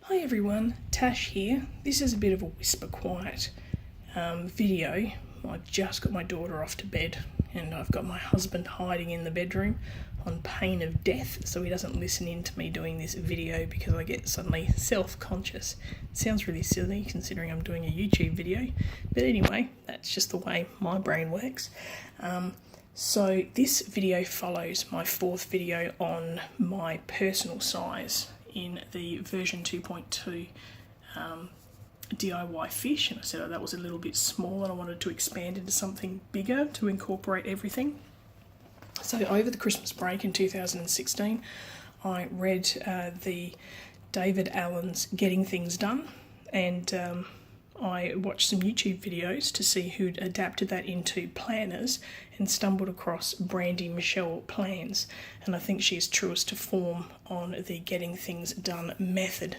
Hi everyone, Tash here. This is a bit of a whisper quiet video. I just got my daughter off to bed and I've got my husband hiding in the bedroom on pain of death so he doesn't listen in to me doing this video because I get suddenly self-conscious. It sounds really silly considering I'm doing a YouTube video, but anyway, that's just the way my brain works. So this video follows my fourth video on my personal size in the version 2.2 DIY fish, and I said that was a little bit small and I wanted to expand into something bigger to incorporate everything. So over the Christmas break in 2016 I read the David Allen's Getting Things Done, and I watched some YouTube videos to see who'd adapted that into planners and stumbled across Brandy Michelle Plans, and I think she's truest to form on the Getting Things Done method.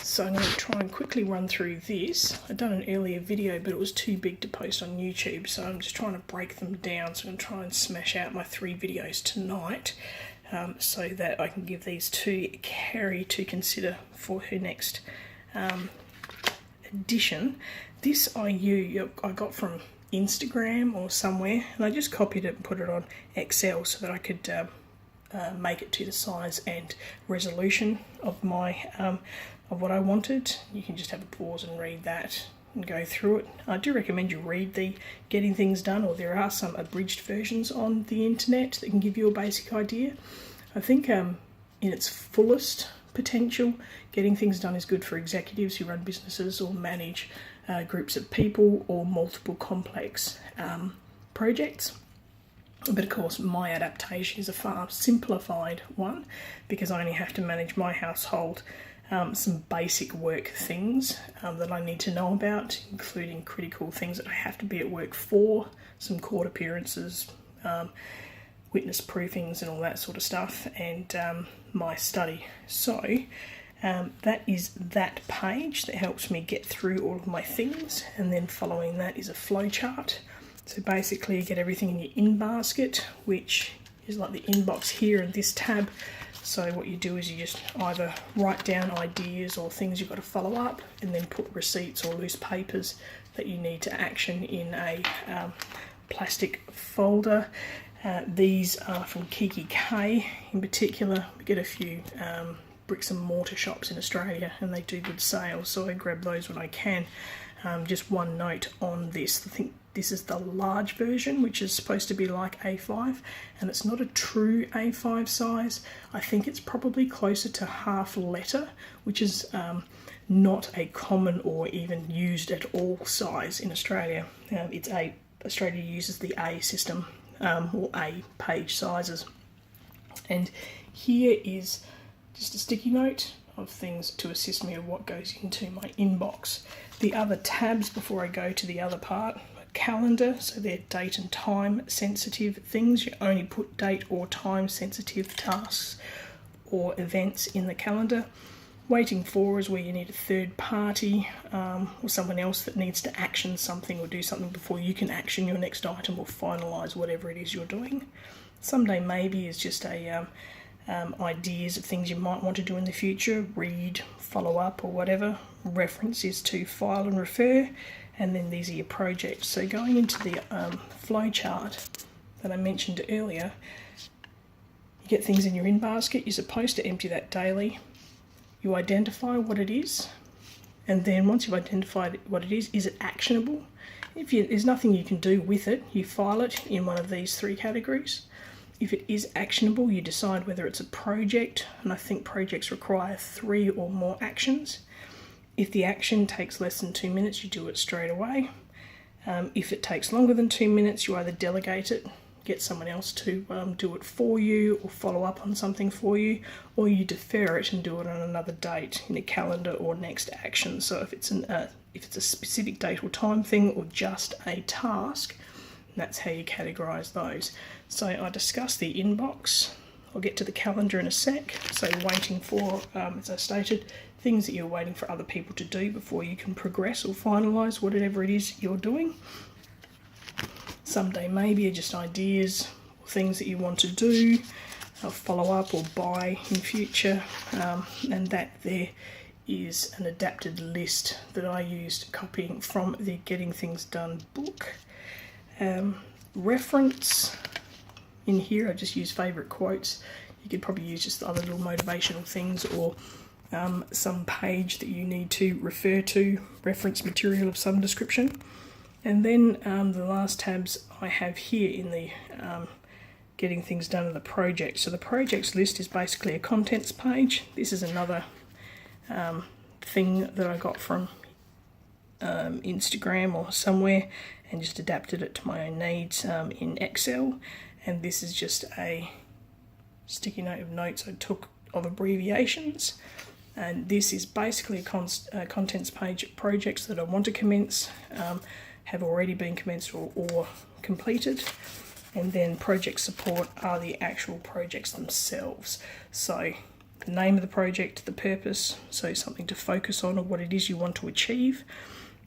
So I'm going to try and quickly run through this. I'd done an earlier video but it was too big to post on YouTube, so I'm just trying to break them down. So I'm going to try and smash out my 3 videos tonight so that I can give these to Carrie to consider for her next edition. This I got from Instagram or somewhere, and I just copied it and put it on Excel so that I could make it to the size and resolution of my of what I wanted. You can just have a pause and read that and go through it. I do recommend you read the Getting Things Done, or there are some abridged versions on the internet that can give you a basic idea. I think in its fullest potential, Getting Things Done is good for executives who run businesses or manage groups of people or multiple complex projects. But of course my adaptation is a far simplified one because I only have to manage my household, some basic work things that I need to know about, including critical things that I have to be at work for, some court appearances, witness proofings and all that sort of stuff, and my study. So that is that page that helps me get through all of my things, and then following that is a flow chart. So basically you get everything in your in basket, which is like the inbox here in this tab. So what you do is you just either write down ideas or things you've got to follow up, and then put receipts or loose papers that you need to action in a plastic folder. These are from Kiki K in particular. We get a few bricks and mortar shops in Australia and they do good sales, so I grab those when I can. Just one note on this, I think this is the large version, which is supposed to be like A5, and it's not a true A5 size. I think it's probably closer to half letter, which is not a common or even used at all size in Australia. Australia uses the A system, or A page sizes. And here is just a sticky note of things to assist me of what goes into my inbox. The other tabs before I go to the other part: calendar, so they're date and time sensitive things. You only put date or time sensitive tasks or events in the calendar. Waiting for is where you need a third party or someone else that needs to action something or do something before you can action your next item or finalise whatever it is you're doing. Someday maybe is just a ideas of things you might want to do in the future, read, follow up or whatever. Reference is to file and refer, and then these are your projects. So going into the flow chart that I mentioned earlier, you get things in your in basket. You're supposed to empty that daily. You identify what it is, and then once you've identified what it is it actionable? If there's nothing you can do with it, you file it in one of these 3 categories. If it is actionable, you decide whether it's a project, and I think projects require 3 or more actions. If the action takes less than 2 minutes, you do it straight away. If it takes longer than 2 minutes, you either delegate it, get someone else to do it for you or follow up on something for you, or you defer it and do it on another date in a calendar or next action. So if it's a specific date or time thing or just a task, that's how you categorise those. So I discussed the inbox. I'll get to the calendar in a sec. So waiting for, as I stated, things that you're waiting for other people to do before you can progress or finalise whatever it is you're doing. Someday maybe are just ideas or things that you want to do, follow up or buy in future, and that there is an adapted list that I used copying from the Getting Things Done book. Reference, in here I just use favourite quotes. You could probably use just other little motivational things, or some page that you need to refer to, reference material of some description. And then the last tabs I have here in the Getting Things Done of the project. So the projects list is basically a contents page. This is another thing that I got from Instagram or somewhere, and just adapted it to my own needs in Excel. And this is just a sticky note of notes I took of abbreviations. And this is basically a contents page of projects that I want to commence, have already been commenced or completed. And then project support are the actual projects themselves. So the name of the project, the purpose, so something to focus on or what it is you want to achieve.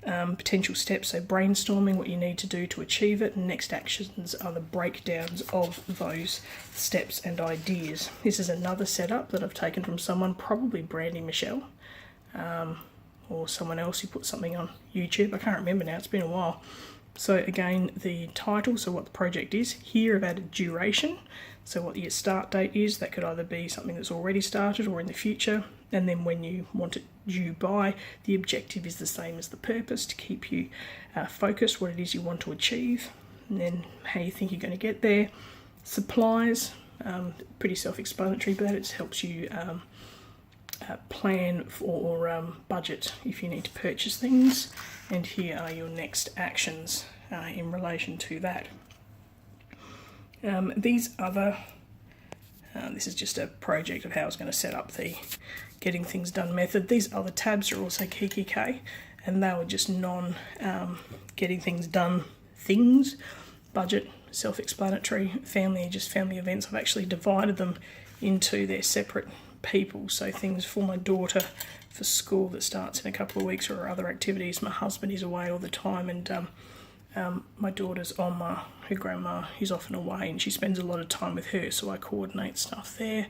Potential steps, so brainstorming what you need to do to achieve it, and next actions are the breakdowns of those steps and ideas. This is another setup that I've taken from someone, probably Brandy Michelle, or someone else who put something on YouTube. I can't remember now, it's been a while. So again, the title, so what the project is. Here I've added duration, so what your start date is. That could either be something that's already started or in the future. And then when you want it due by, the objective is the same as the purpose, to keep you focused, what it is you want to achieve, and then how you think you're going to get there. Supplies, pretty self-explanatory, but it helps you plan or budget if you need to purchase things. And here are your next actions in relation to that. These other, this is just a project of how I was going to set up the Getting Things Done method. These other tabs are also KKK, and they were just getting things done things. Budget, self-explanatory. Family, just family events. I've actually divided them into their separate people. So things for my daughter for school that starts in a couple of weeks, or other activities. My husband is away all the time, and my daughter's Oma, her grandma, is often away, and she spends a lot of time with her, so I coordinate stuff there.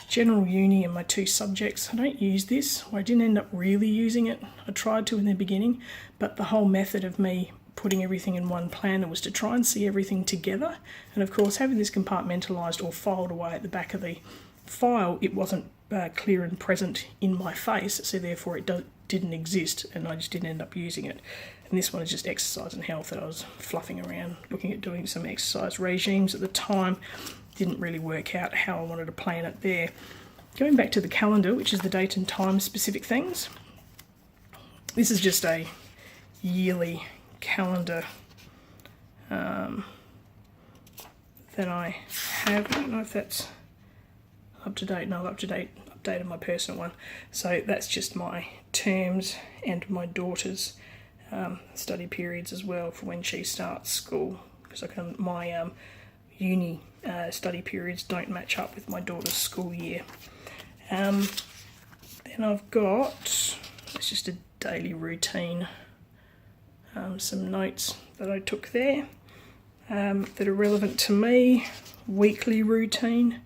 General uni and my 2 subjects. I don't use this, or I didn't end up really using it. I tried to in the beginning, but the whole method of me putting everything in one planner was to try and see everything together. And of course, having this compartmentalised or filed away at the back of the file, it wasn't clear and present in my face, so therefore it didn't exist, and I just didn't end up using it. And this one is just exercise and health that I was fluffing around, looking at doing some exercise regimes at the time. Didn't really work out how I wanted to plan it there. Going back to the calendar, which is the date and time specific things. This is just a yearly calendar that I have. I don't know if that's up to date. No, updated my personal one. So that's just my terms and my daughter's study periods as well for when she starts school, because my uni study periods don't match up with my daughter's school year. Then I've got, it's just a daily routine, some notes that I took there that are relevant to me. Weekly routine,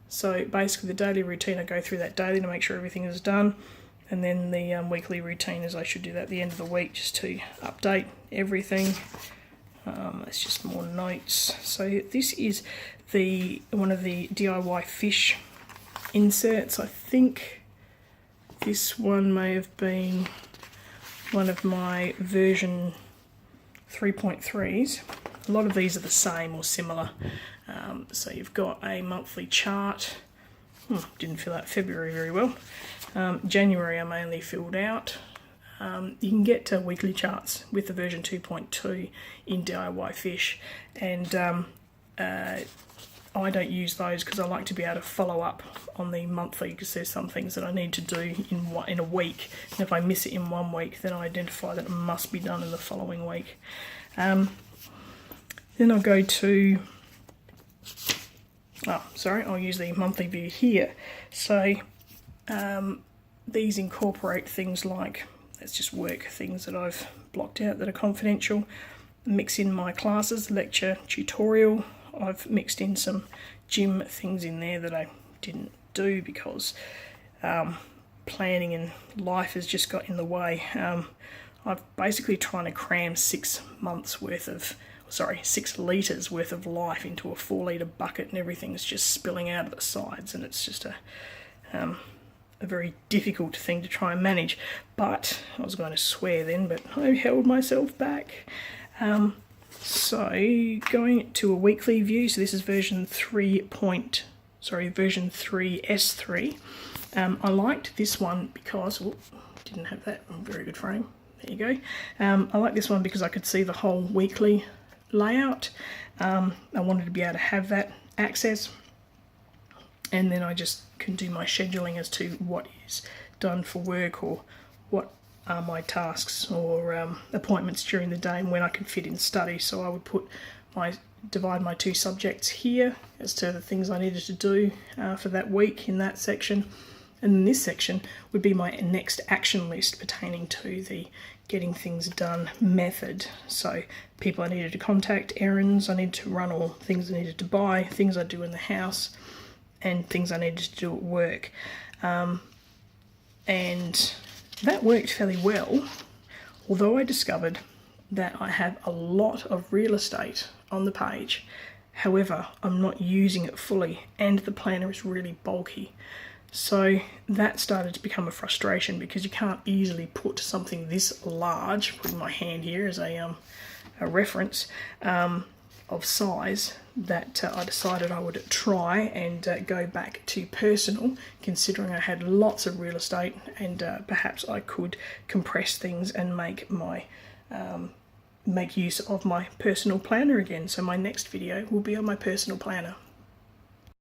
so basically the daily routine, I go through that daily to make sure everything is done. And then the weekly routine is I should do that at the end of the week, just to update everything. It's just more notes. So this is one of the DIY fish inserts. I think this one may have been one of my version 3.3s. A lot of these are the same or similar. So you've got a monthly chart. Didn't fill out February very well. January I mainly filled out. You can get weekly charts with the version 2.2 in DIY Fish, and I don't use those because I like to be able to follow up on the monthly, because there's some things that I need to do in a week, and if I miss it in 1 week, then I identify that it must be done in the following week. Then I'll go to, I'll use the monthly view here. So these incorporate things like, let's just work things that I've blocked out that are confidential, mix in my classes, lecture, tutorial. I've mixed in some gym things in there that I didn't do because planning and life has just got in the way. I've basically trying to cram 6 litres worth of life into a 4-litre bucket, and everything's just spilling out of the sides, and it's just a very difficult thing to try and manage. But I was going to swear then, but I held myself back. So going to a weekly view, so this is version 3S3. I liked this one because, didn't have that very good frame. There you go. I like this one because I could see the whole weekly layout. I wanted to be able to have that access, and then I just can do my scheduling as to what is done for work, or what are my tasks or appointments during the day, and when I can fit in study. So I would divide my 2 subjects here as to the things I needed to do for that week in that section. And then this section would be my next action list pertaining to the getting things done method. So people I needed to contact, errands I needed to run, or things I needed to buy, things I do in the house, and things I needed to do at work. And that worked fairly well, although I discovered that I have a lot of real estate on the page. However, I'm not using it fully, and the planner is really bulky. So that started to become a frustration, because you can't easily put something this large, putting my hand here as a reference of size, that I decided I would try and go back to personal, considering I had lots of real estate, and perhaps I could compress things and make use of my personal planner again. So my next video will be on my personal planner.